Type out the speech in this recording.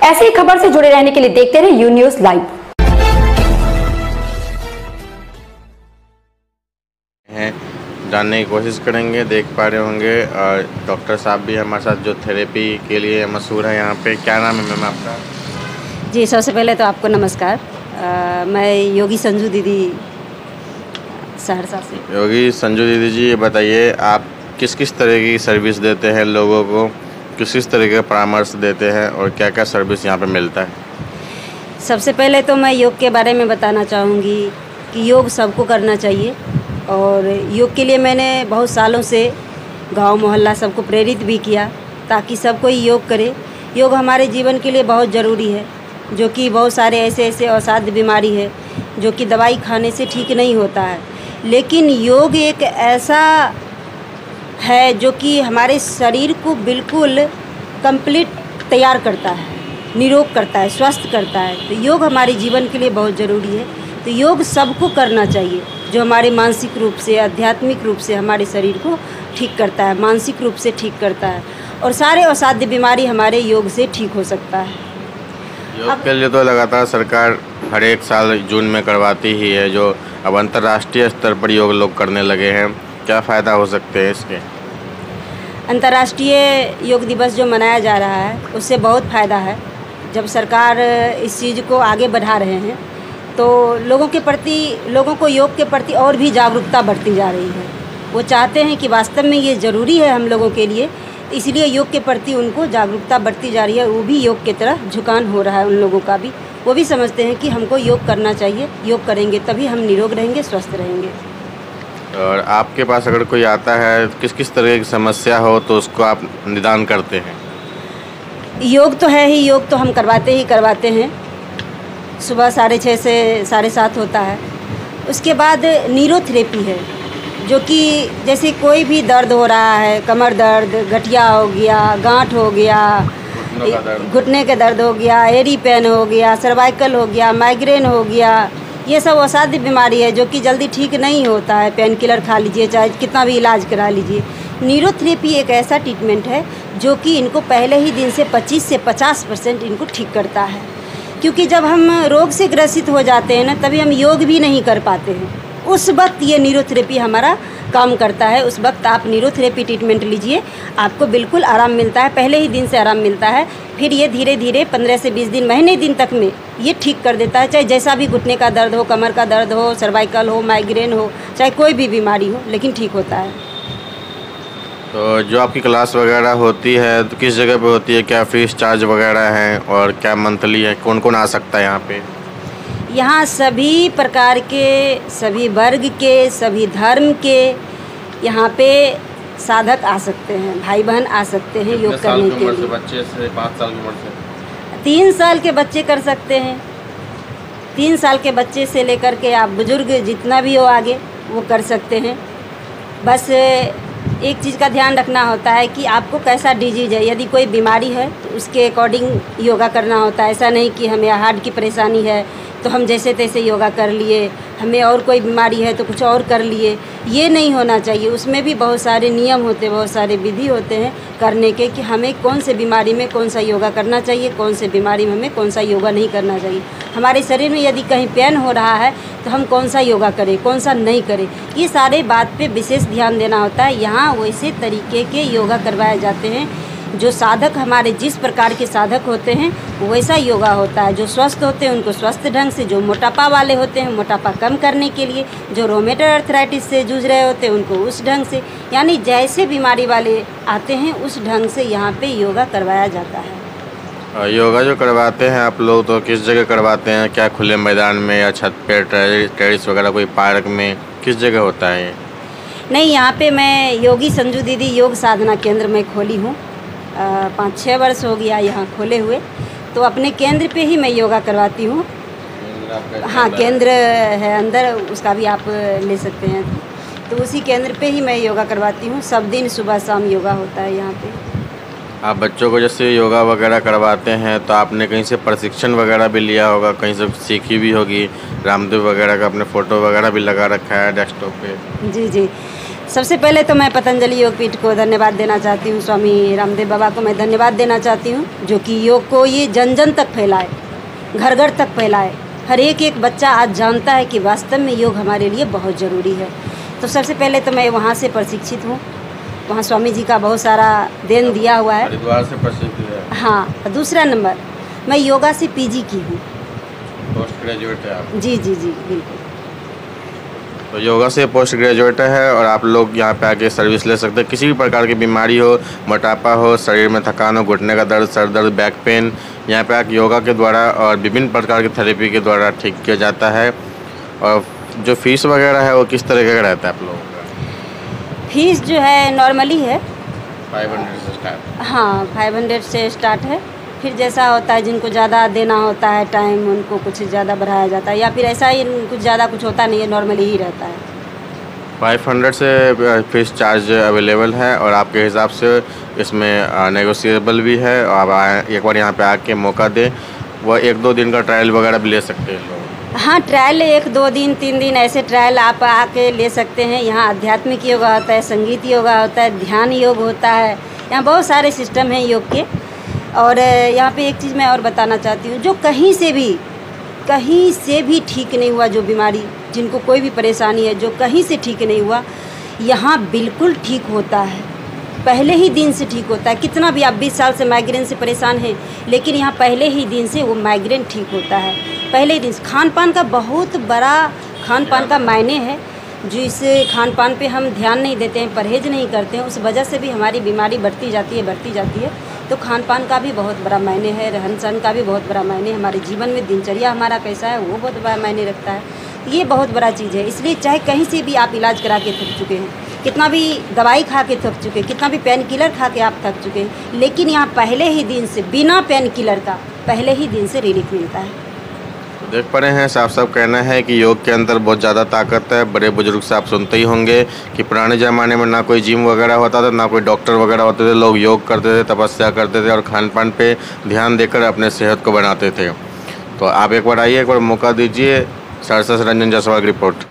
ऐसी खबर से जुड़े रहने के लिए देखते रहिए यू न्यूज़ लाइव। जानने की कोशिश करेंगे। देख पा रहे होंगे और डॉक्टर साहब भी हमारे साथ जो थेरेपी के लिए मशहूर है यहाँ पे। क्या नाम है मैम आपका? जी, सबसे पहले तो आपको नमस्कार। मैं योगी संजू दीदी सहरसा से। योगी संजू दीदी जी, ये बताइए आप किस किस तरह की सर्विस देते हैं लोगों को, किस किस तरह का परामर्श देते हैं और क्या क्या सर्विस यहाँ पे मिलता है? सबसे पहले तो मैं योग के बारे में बताना चाहूँगी कि योग सबको करना चाहिए और योग के लिए मैंने बहुत सालों से गांव मोहल्ला सबको प्रेरित भी किया ताकि सब कोई योग करे। योग हमारे जीवन के लिए बहुत ज़रूरी है, जो कि बहुत सारे ऐसे असाध्य बीमारी है जो कि दवाई खाने से ठीक नहीं होता है, लेकिन योग एक ऐसा है जो कि हमारे शरीर को बिल्कुल कंप्लीट तैयार करता है, निरोग करता है, स्वस्थ करता है। तो योग हमारे जीवन के लिए बहुत ज़रूरी है। तो योग सबको करना चाहिए, जो हमारे मानसिक रूप से, आध्यात्मिक रूप से हमारे शरीर को ठीक करता है, मानसिक रूप से ठीक करता है और सारे असाध्य बीमारी हमारे योग से ठीक हो सकता है। योग के लिए तो लगातार सरकार हर एक साल जून में करवाती ही है, जो अब अंतर्राष्ट्रीय स्तर पर योग लोग करने लगे हैं। क्या फ़ायदा हो सकते हैं इसके? अंतर्राष्ट्रीय योग दिवस जो मनाया जा रहा है उससे बहुत फ़ायदा है। जब सरकार इस चीज़ को आगे बढ़ा रहे हैं तो लोगों को योग के प्रति और भी जागरूकता बढ़ती जा रही है। वो चाहते हैं कि वास्तव में ये ज़रूरी है हम लोगों के लिए, इसलिए योग के प्रति उनको जागरूकता बढ़ती जा रही है। वो भी योग की तरफ झुकान हो रहा है उन लोगों का भी। वो भी समझते हैं कि हमको योग करना चाहिए, योग करेंगे तभी हम निरोग रहेंगे, स्वस्थ रहेंगे। और आपके पास अगर कोई आता है किस किस तरह की समस्या हो तो उसको आप निदान करते हैं? योग तो है ही, योग तो हम करवाते हैं। सुबह 6:30 से 7:30 होता है। उसके बाद न्यूरोथेरेपी है, जो कि जैसे कोई भी दर्द हो रहा है, कमर दर्द, गठिया हो गया, गांठ हो गया, घुटने का दर्द हो गया, एरी पेन हो गया, सर्वाइकल हो गया, माइग्रेन हो गया, ये सब असाध्य बीमारी है जो कि जल्दी ठीक नहीं होता है। पेन किलर खा लीजिए, चाहे कितना भी इलाज करा लीजिए। न्यूरोथेरेपी एक ऐसा ट्रीटमेंट है जो कि इनको पहले ही दिन से 25 से 50% इनको ठीक करता है, क्योंकि जब हम रोग से ग्रसित हो जाते हैं ना, तभी हम योग भी नहीं कर पाते हैं। उस वक्त ये न्यूरोथेरेपी हमारा काम करता है। उस वक्त आप न्यूरोथेरेपी ट्रीटमेंट लीजिए, आपको बिल्कुल आराम मिलता है, पहले ही दिन से आराम मिलता है। फिर ये धीरे धीरे 15 से 20 दिन, महीने दिन तक में ये ठीक कर देता है। चाहे जैसा भी घुटने का दर्द हो, कमर का दर्द हो, सर्वाइकल हो, माइग्रेन हो, चाहे कोई भी बीमारी हो, लेकिन ठीक होता है। तो जो आपकी क्लास वगैरह होती है तो किस जगह पे होती है? क्या फीस चार्ज वगैरह है और क्या मंथली है? कौन कौन आ सकता है यहाँ पे? यहाँ सभी प्रकार के, सभी वर्ग के, सभी धर्म के यहाँ पे साधक आ सकते हैं, भाई बहन आ सकते हैं योग करने के लिए। बच्चे से 5 साल की उम्र से 3 साल के बच्चे कर सकते हैं। 3 साल के बच्चे से लेकर के आप बुजुर्ग जितना भी हो आगे वो कर सकते हैं। बस एक चीज़ का ध्यान रखना होता है कि आपको कैसा डिजीज है। यदि कोई बीमारी है तो उसके अकॉर्डिंग योगा करना होता है। ऐसा नहीं कि हमें हार्ट की परेशानी है तो हम जैसे तैसे योगा कर लिए, हमें और कोई बीमारी है तो कुछ और कर लिए, ये नहीं होना चाहिए। उसमें भी बहुत सारे नियम होते हैं, बहुत सारे विधि होते हैं करने के, कि हमें कौन से बीमारी में कौन सा योगा करना चाहिए, कौन से बीमारी में हमें कौन सा योगा नहीं करना चाहिए। हमारे शरीर में यदि कहीं पेन हो रहा है तो हम कौन सा योगा करें, कौन सा नहीं करें, ये सारे बात पे विशेष ध्यान देना होता है। यहाँ वैसे तरीके के योगा करवाए जाते हैं। जो साधक हमारे जिस प्रकार के साधक होते हैं वैसा योगा होता है। जो स्वस्थ होते हैं उनको स्वस्थ ढंग से, जो मोटापा वाले होते हैं मोटापा कम करने के लिए, जो रोमेटॉइड आर्थराइटिस से जूझ रहे होते हैं उनको उस ढंग से, यानी जैसे बीमारी वाले आते हैं उस ढंग से यहाँ पे योगा करवाया जाता है। योगा जो करवाते हैं आप लोग तो किस जगह करवाते हैं? क्या खुले मैदान में या छत पे, टेरिस वगैरह, कोई पार्क में, किस जगह होता है ये? नहीं, यहाँ पे मैं योगी संजू दीदी योग साधना केंद्र में खोली हूँ। 5-6 वर्ष हो गया यहाँ खोले हुए, तो अपने केंद्र पे ही मैं योगा करवाती हूँ। हाँ, केंद्र है अंदर, उसका भी आप ले सकते हैं। तो उसी केंद्र पे ही मैं योगा करवाती हूँ। सब दिन सुबह शाम योगा होता है यहाँ पे। आप बच्चों को जैसे योगा वगैरह करवाते हैं तो आपने कहीं से प्रशिक्षण वगैरह भी लिया होगा, कहीं से सीखी भी होगी। रामदेव वगैरह का अपने फ़ोटो वगैरह भी लगा रखा है डेस्कटॉप पे। जी जी, सबसे पहले तो मैं पतंजलि योगपीठ को धन्यवाद देना चाहती हूँ। स्वामी रामदेव बाबा को मैं धन्यवाद देना चाहती हूँ, जो कि योग को ये जन जन तक फैलाए, घर घर तक फैलाए। हर एक बच्चा आज जानता है कि वास्तव में योग हमारे लिए बहुत ज़रूरी है। तो सबसे पहले तो मैं वहाँ से प्रशिक्षित हूँ। वहाँ स्वामी जी का बहुत सारा देन दिया हुआ है। हरिद्वार से प्रशिक्षित है। हाँ। दूसरा नंबर, मैं योगा से पीजी की हूँ। पोस्ट ग्रेजुएट है आप? जी जी जी बिल्कुल। तो योगा से पोस्ट ग्रेजुएट है और आप लोग यहाँ पे आके सर्विस ले सकते हैं। किसी भी प्रकार की बीमारी हो, मोटापा हो, शरीर में थकान हो, घुटने का दर्द, सर दर्द, बैक पेन, यहाँ पे आके योगा के द्वारा और विभिन्न प्रकार की थेरेपी के द्वारा ठीक किया जाता है। और जो फीस वगैरह है वो किस तरीके का रहता है आप लोगों का? फीस जो है नॉर्मली है 500 से स्टार्ट। हाँ 500 से स्टार्ट है। फिर जैसा होता है, जिनको ज़्यादा देना होता है टाइम, उनको कुछ ज़्यादा बढ़ाया जाता है, या फिर ऐसा ही कुछ ज़्यादा कुछ होता नहीं है, नॉर्मली ही रहता है। 500 से फीस चार्ज अवेलेबल है और आपके हिसाब से इसमें नेगोशिएबल भी है। और आप एक बार यहाँ पे आके मौका दें, वह 1-2 दिन का ट्रायल वगैरह भी ले सकते हैं लोग। हाँ, ट्रायल 1-2 दिन 3 दिन ऐसे ट्रायल आप आके ले सकते हैं। यहाँ आध्यात्मिक योगा होता है, संगीत योगा होता है, ध्यान योग होता है। यहाँ बहुत सारे सिस्टम हैं योग के। और यहाँ पे एक चीज़ मैं और बताना चाहती हूँ, जो कहीं से भी ठीक नहीं हुआ, जो बीमारी, जिनको कोई भी परेशानी है, जो कहीं से ठीक नहीं हुआ, यहाँ बिल्कुल ठीक होता है। पहले ही दिन से ठीक होता है। कितना भी आप 20 साल से माइग्रेन से परेशान हैं, लेकिन यहाँ पहले ही दिन से वो माइग्रेन ठीक होता है। पहले ही दिन से खान पान का बहुत बड़ा खान पान का मायने है। जिस खान पान पे हम ध्यान नहीं देते हैं, परहेज नहीं करते हैं, उस वजह से भी हमारी बीमारी बढ़ती जाती है। तो खान पान का भी बहुत बड़ा मायने है, रहन सहन का भी बहुत बड़ा मायने, हमारे जीवन में दिनचर्या हमारा कैसा है वो बहुत बड़ा मायने रखता है। ये बहुत बड़ा चीज़ है। इसलिए चाहे कहीं से भी आप इलाज करा के थक चुके हैं, कितना भी दवाई खा के थक चुके हैं, कितना भी पेन किलर खा के आप थक चुके हैं, लेकिन यहाँ पहले ही दिन से बिना पेन किलर का पहले ही दिन से रिलीफ मिलता है। देख पा रहे हैं, साफ कहना है कि योग के अंदर बहुत ज़्यादा ताकत है। बड़े बुजुर्ग से आप सुनते ही होंगे कि पुराने ज़माने में ना कोई जिम वगैरह होता था, ना कोई डॉक्टर वगैरह होते थे। लोग योग करते थे, तपस्या करते थे और खान पान पे ध्यान देकर अपने सेहत को बनाते थे। तो आप एक बार आइए, एक बार मौका दीजिए। सहरसा से रंजन जायसवाल की रिपोर्ट।